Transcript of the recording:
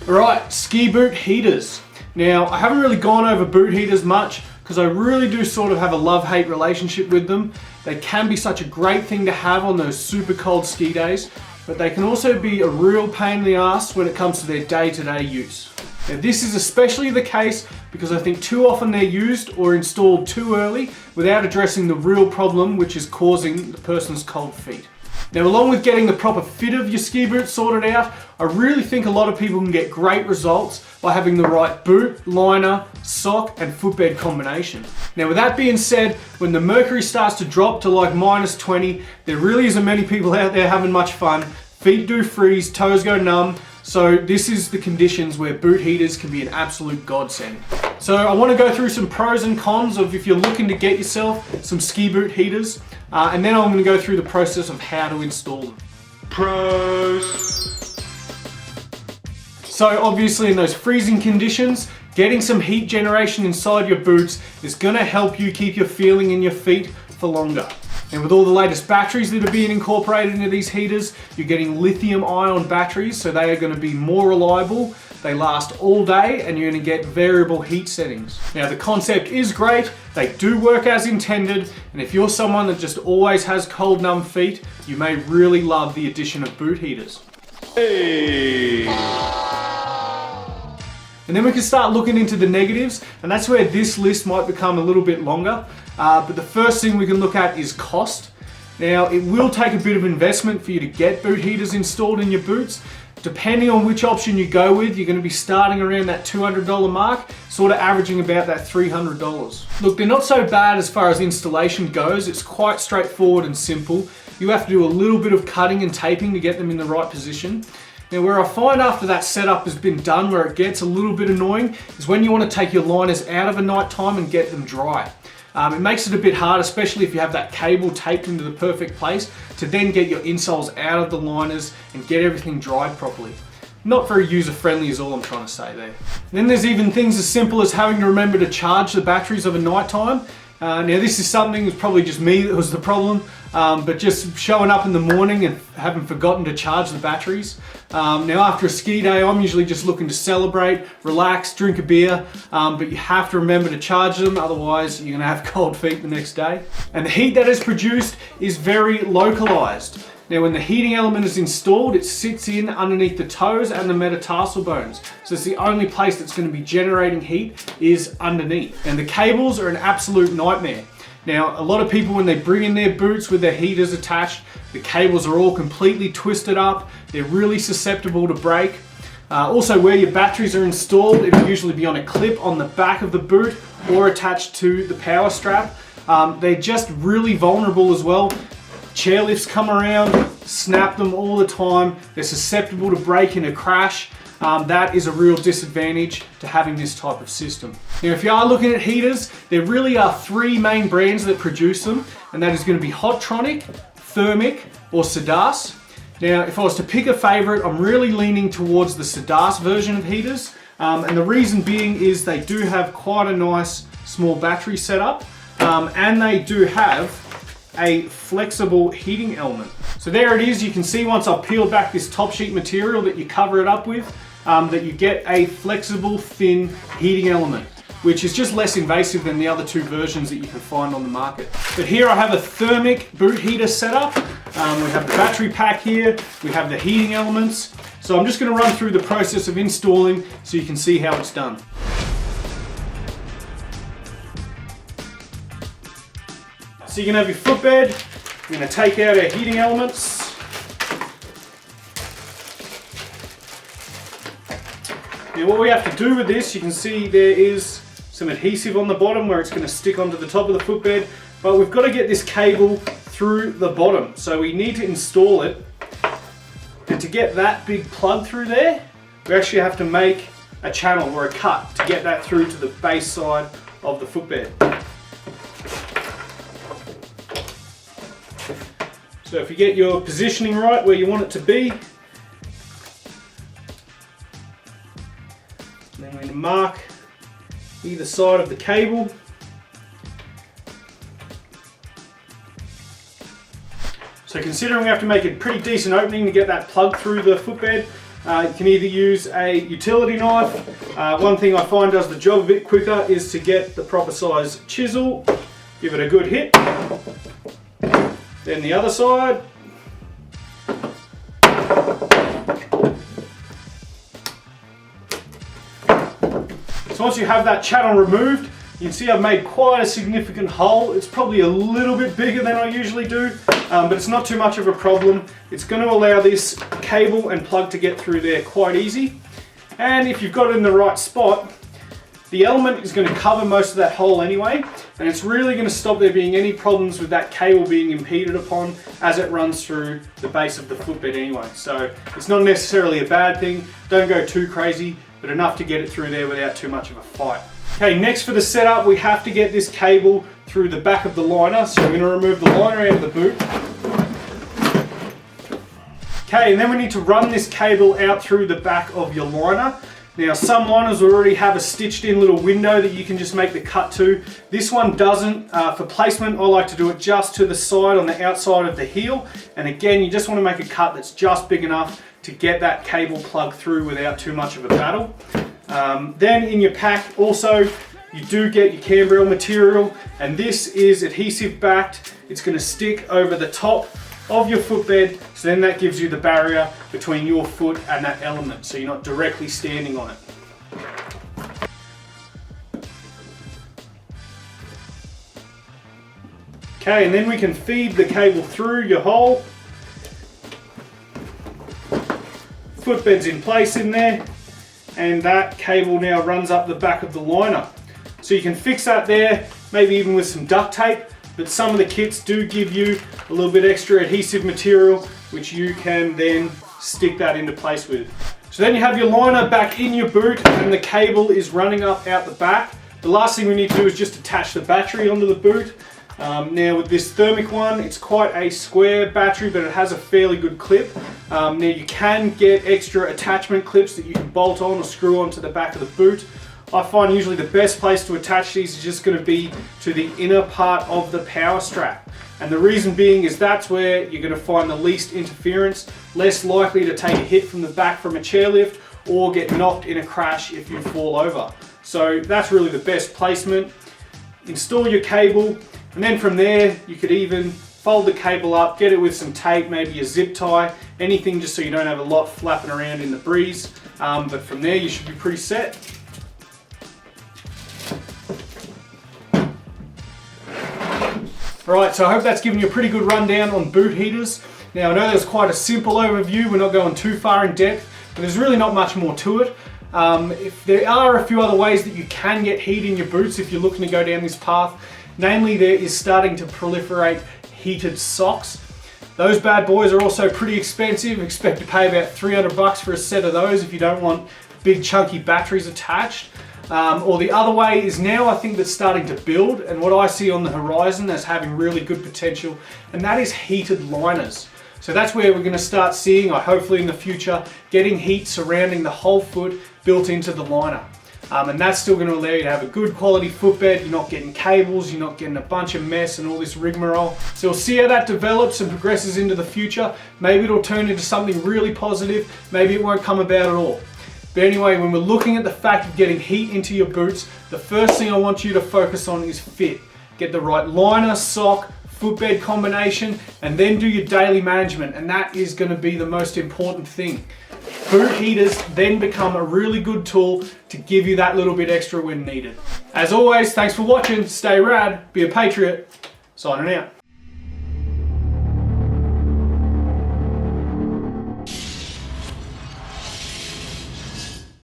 Alright, ski boot heaters. Now, I haven't really gone over boot heaters much because I really do sort of have a love-hate relationship with them. They can be such a great thing to have on those super cold ski days, but they can also be a real pain in the ass when it comes to their day-to-day use. Now, this is especially the case because I think too often they're used or installed too early without addressing the real problem, which is causing the person's cold feet. Now, along with getting the proper fit of your ski boot sorted out, I really think a lot of people can get great results by having the right boot, liner, sock and footbed combination. Now, with that being said, when the mercury starts to drop to like -20, there really isn't many people out there having much fun. Feet do freeze, toes go numb. So this is the conditions where boot heaters can be an absolute godsend. So I want to go through some pros and cons of if you're looking to get yourself some ski boot heaters, and then I'm going to go through the process of how to install them. Pros. So obviously in those freezing conditions, getting some heat generation inside your boots is going to help you keep your feeling in your feet for longer. And with all the latest batteries that are being incorporated into these heaters, you're getting lithium-ion batteries, so they are going to be more reliable. They last all day and you're going to get variable heat settings. Now, the concept is great, they do work as intended, and if you're someone that just always has cold, numb feet, you may really love the addition of boot heaters. Hey! And then we can start looking into the negatives, and that's where this list might become a little bit longer. But the first thing we can look at is cost. Now, it will take a bit of investment for you to get boot heaters installed in your boots. Depending on which option you go with, you're going to be starting around that $200 mark, sort of averaging about that $300. Look, they're not so bad as far as installation goes. It's quite straightforward and simple. You have to do a little bit of cutting and taping to get them in the right position. Now, where I find after that setup has been done, where it gets a little bit annoying, is when you want to take your liners out of a night time and get them dry. It makes it a bit hard, especially if you have that cable taped into the perfect place, to then get your insoles out of the liners and get everything dried properly. Not very user-friendly is all I'm trying to say there. Then there's even things as simple as having to remember to charge the batteries of a night time. Now, this is something that's probably just me that was the problem, but just showing up in the morning and having forgotten to charge the batteries. Now, after a ski day, I'm usually just looking to celebrate, relax, drink a beer, but you have to remember to charge them, otherwise you're going to have cold feet the next day. And the heat that is produced is very localized. Now, when the heating element is installed, it sits in underneath the toes and the metatarsal bones. So it's the only place that's going to be generating heat is underneath. And the cables are an absolute nightmare. Now, a lot of people, when they bring in their boots with their heaters attached, the cables are all completely twisted up. They're really susceptible to break. Also, where your batteries are installed, it'll usually be on a clip on the back of the boot or attached to the power strap. They're just really vulnerable as well. Chairlifts come around, snap them all the time. They're susceptible to break in a crash. That is a real disadvantage to having this type of system. Now, if you are looking at heaters, there really are three main brands that produce them, and that is going to be Hotronic, Thermic, or Sedas. Now, if I was to pick a favorite, I'm really leaning towards the Sedas version of heaters, and the reason being is they do have quite a nice small battery setup, and they do have a flexible heating element. So there it is. You can see once I've peeled back this top sheet material that you cover it up with, that you get a flexible, thin heating element, which is just less invasive than the other two versions that you can find on the market. But here I have a Thermic boot heater setup. We have the battery pack here, we have the heating elements. So I'm just going to run through the process of installing so you can see how it's done. So you can have your footbed. We're going to take out our heating elements. Now, what we have to do with this, you can see there is some adhesive on the bottom where it's going to stick onto the top of the footbed, but we've got to get this cable through the bottom. So we need to install it, and to get that big plug through there, we actually have to make a channel or a cut to get that through to the base side of the footbed. So if you get your positioning right where you want it to be, then we're going to mark either side of the cable. So considering we have to make a pretty decent opening to get that plug through the footbed, You can either use a utility knife. One thing I find does the job a bit quicker is to get the proper size chisel, give it a good hit. Then the other side. So once you have that channel removed, you can see I've made quite a significant hole. It's probably a little bit bigger than I usually do, but it's not too much of a problem. It's going to allow this cable and plug to get through there quite easy. And if you've got it in the right spot, the element is going to cover most of that hole anyway, and it's really going to stop there being any problems with that cable being impeded upon as it runs through the base of the footbed anyway. So it's not necessarily a bad thing. Don't go too crazy, but enough to get it through there without too much of a fight. Okay, next for the setup, we have to get this cable through the back of the liner. So we're going to remove the liner out of the boot. Okay, and then we need to run this cable out through the back of your liner. Now, some liners already have a stitched in little window that you can just make the cut to. This one doesn't. For placement, I like to do it just to the side on the outside of the heel. And again, you just want to make a cut that's just big enough to get that cable plug through without too much of a battle. Then in your pack also, you do get your cambrel material, and this is adhesive backed. It's going to stick over the top of your footbed, so then that gives you the barrier between your foot and that element, so you're not directly standing on it. Okay, and then we can feed the cable through your hole. Footbed's in place in there, and that cable now runs up the back of the liner. So you can fix that there, maybe even with some duct tape, but some of the kits do give you a little bit extra adhesive material, which you can then stick that into place with. So then you have your liner back in your boot, and the cable is running up out the back. The last thing we need to do is just attach the battery onto the boot. Now with this thermic one, it's quite a square battery, but it has a fairly good clip. Now you can get extra attachment clips that you can bolt on or screw onto the back of the boot. I find usually the best place to attach these is just going to be to the inner part of the power strap. And the reason being is that's where you're going to find the least interference, less likely to take a hit from the back from a chairlift or get knocked in a crash if you fall over. So that's really the best placement. Install your cable, and then from there you could even fold the cable up, get it with some tape, maybe a zip tie, anything just so you don't have a lot flapping around in the breeze. But from there you should be pretty set. Alright, so I hope that's given you a pretty good rundown on boot heaters. Now I know there's quite a simple overview, we're not going too far in depth, but there's really not much more to it. If there are a few other ways that you can get heat in your boots if you're looking to go down this path, namely there is starting to proliferate heated socks. Those bad boys are also pretty expensive. Expect to pay about 300 bucks for a set of those if you don't want big chunky batteries attached. Or the other way is now I think that's starting to build, and what I see on the horizon as having really good potential, and that is heated liners. So that's where we're going to start seeing, hopefully in the future, getting heat surrounding the whole foot built into the liner. And that's still going to allow you to have a good quality footbed. You're not getting cables, you're not getting a bunch of mess and all this rigmarole. So we'll see how that develops and progresses into the future. Maybe it'll turn into something really positive, maybe it won't come about at all. But anyway, when we're looking at the fact of getting heat into your boots, the first thing I want you to focus on is fit. Get the right liner, sock, footbed combination, and then do your daily management, and that is going to be the most important thing. Boot heaters then become a really good tool to give you that little bit extra when needed. As always, thanks for watching, stay rad, be a patriot, signing out.